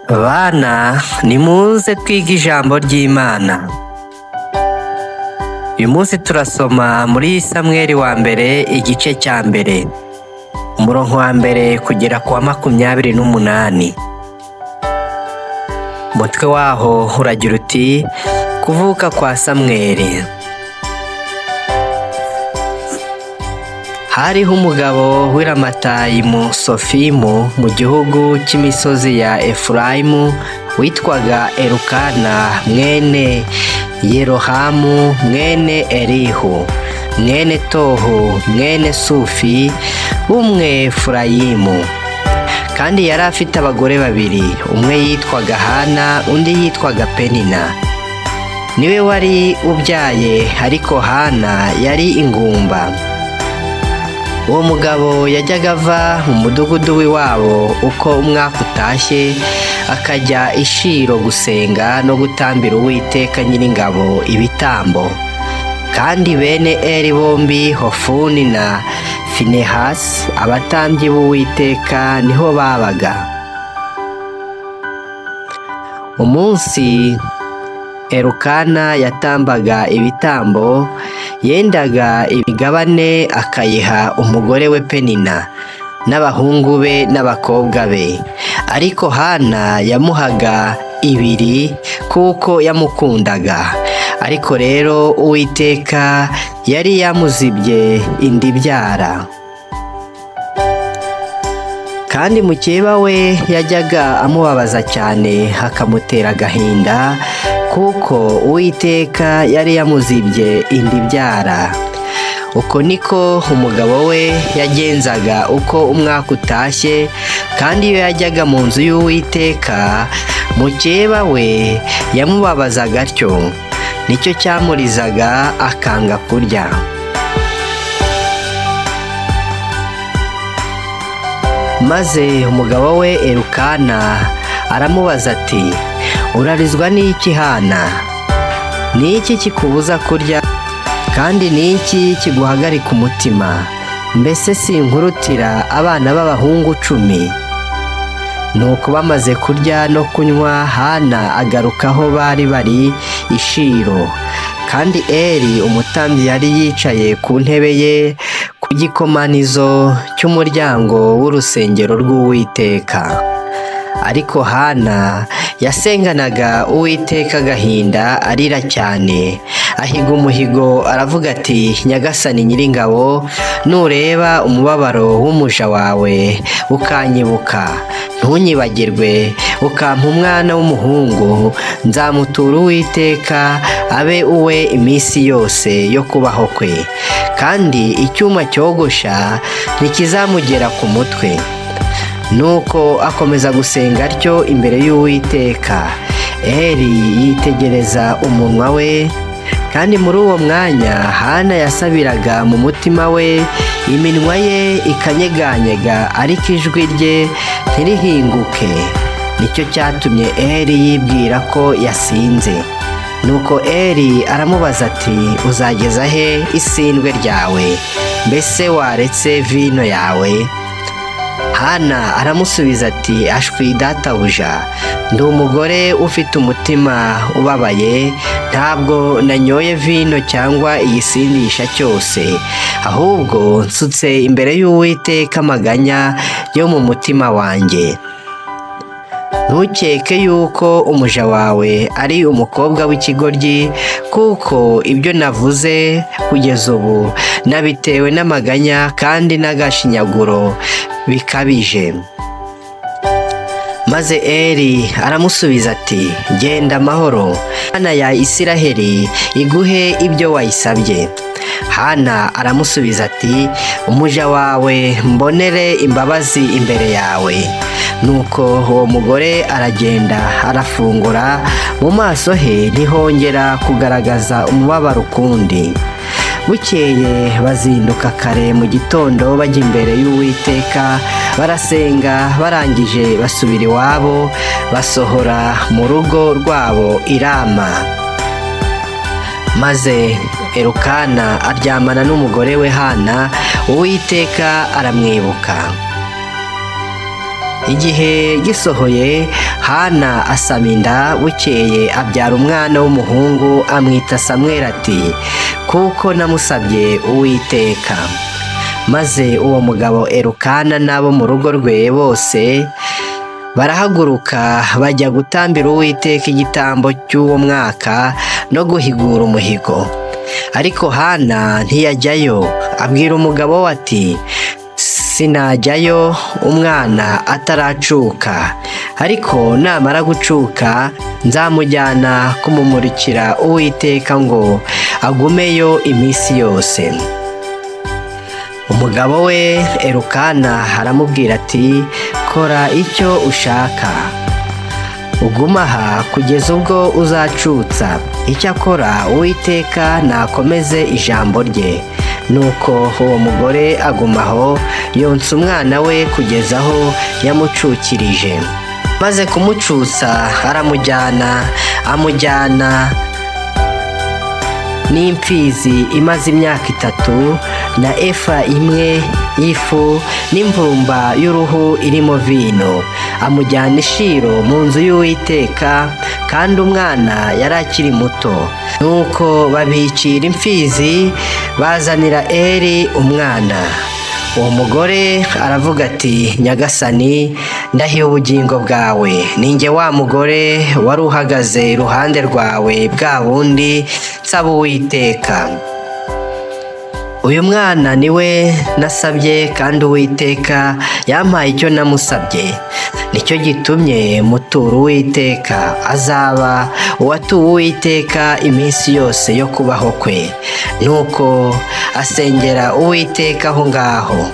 Bana nimuze twiga ijambo ry'Imana. Uyu munsi turasoma muri Samweli wa mbere igice cya mbere, umurongo wa mbere kugera ku wa 28. Umutwe waho uragira uti kuvuka kwa Samweli. Hariho umugabo w'i Ramatayimu Sofimu mu gihugu cy'imisozi ya Efurayimu witwaga Elukana mwene Yerohamu mwene Elihu mwene Tohu mwene Sufi w'Umwefurayimu, kandi yari afite abagore babiri, umwe yitwaga Hana undi yitwaga Penina. Niwe wari ubyaye, ariko Hana yari ingumba. Uwo mugabo yajyaga ava mu mudugudu w'iwabo uko umwaka utashye, akajya i Shilo gusenga no gutambira Uwiteka Nyiringabo ibitambo. Kandi bene Eli bombi, Hofuni na Finehasi, abatambyi b'Uwiteka, niho babaga. Umunsi Elukana yatambaga ibitambo, yendaga imigabane akayiha umugore we Penina n'abahungu be n'abakobwa be, ariko Hana yamuhaga 2 kuko yamukundaga. Ariko rero Uwiteka yari yamuzibye inda ibyara. Kandi mukeba we yajyaga amubabaza cyane, akamutera agahinda, kuko Uwiteka yari yamuzibye inda ibyara. Uko niko umugabo we yagenzaga uko umwaka utashye, kandi iyo yajyaga mu nzu y'Uwiteka, mukeba we yamubabazaga atyo, nicyo cyamurizaga akanga kurya. Maze umugabo we Elukana aramubaza ati, urarizwa n'iki Hana? Ni iki kikubuza kurya, kandi ni iki kiguhagarika umutima? Mbese sinkurutira abana b'abahungu 10? Nuko bamaze kurya no kunywa, Hana agaruka aho bari i Shilo, kandi Eli umutambyi yari yicaye ku ntebe ye ku gikomanizo cy'umuryango w'urusengero rw'Uwiteka. Ariko Hana yasenganaga Uwiteka agahinda, arira cyane, ahiga umuhigo, aravuga ati, Nyagasani Nyiringabo, nureba umubabaro w'umuja wawe ukanyibuka, ntunyibagirwe, ukampa umwana w'umuhungu, nzamutura Uwiteka abe uwe iminsi yose yo kubaho kwe, kandi icyuma cyogosha ntikizamugera ku mutwe. Nuko akomeza gusenga atyo imbere y'Uwiteka. Eli yitegereza umunwa we, kandi muri uwo mwanya Hana yasabiraga mu mutima we, iminwa ye ikanyeganyega, ariko ijwi rye ntirihinguke. Nicyo cyatumye Eli yibwira ko yasinze. Nuko Eli aramubaza ati, uzageza he isindwe ryawe? Mbese waretse vino yawe? Hana aramusubiza ati, ashwi databuja, ndi umugore ufite umutima ubabaye, ntabwo nanyoye vino cyangwa igisindisha cyose, ahubwo nsutse imbere y'Uwiteka amaganya yo mu mutima wanjye. Ntukeke yuko umuja wawe ari umukobwa w'ikigoryi, kuko ibyo navuze kugeza ubu nabitewe n'amaganya kandi n'agashinyaguro bikabije. Maze Eli aramusubiza ati, genda amahoro, Imana ya Isiraheli iguhe ibyo wayisabye. Hana aramusubiza ati, umuja wawe mbonere imbabazi imbere yawe. Nuko uwo mugore aragenda, arafungura, mu maso he ntihongera kugaragaza umubabaro ukundi. Bukeye bazinduka kare mu gitondo bajya imbere y'Uwiteka, barasenga, barangije basubira iwabo, basohora mu rugo rwabo i Rama. Maze Elukana aryamana n'umugore we Hana, Uwiteka aramwibuka. Igihe gisohoye, Hana asama inda, bukeye abyara umwana w'umuhungu amwita Samweli ati kuko namusabye Uwiteka. Maze uwo mugabo Elukana n'abo mu rugo rwe bose barahaguruka bajya gutambira Uwiteka igitambo cy'uwo mwaka no guhigura umuhigo. Ariko Hana ntiyajyayo, abwira umugabo we ati sinajyayo umwana ataracuka, ariko namara gucuka nzamujyana kumumurikira Uwiteka ngo agumeyo iminsi yose. Umugabo we Elukana aramubwira ati kora icyo ushaka, uguma aha kugeza ubwo uzacutsa. Icyakora Uwiteka nakomeze ijambo rye. Nuko uwo mugore agumaho yonsa umwana we kugeza aho yamucukirije. Maze kumucutsa amujyana n'imfizi imaze imyaka 3 na efa imwe y'ifu n'imvumba y'uruhu irimo vino, amujyana i Shilo mu nzu y'Uwiteka, kandi umwana yari akiri muto. Nuko babicira imfizi bazanira Eli umwana. Uwo mugore aravuga ati Nyagasani, ndahiye ubugingo bwawe, ninjye wa mugore wari uhagaze iruhande rwawe bwa bundi nsaba Uwiteka. Uyu mwana niwe nasabye, kandi Uwiteka yampaye icyo namusabye. Nicyo gitumye mutura Uwiteka, azaba uwatuwe Uwiteka iminsi yose yo kubaho kwe. Nuko asengera Uwiteka aho ngaho.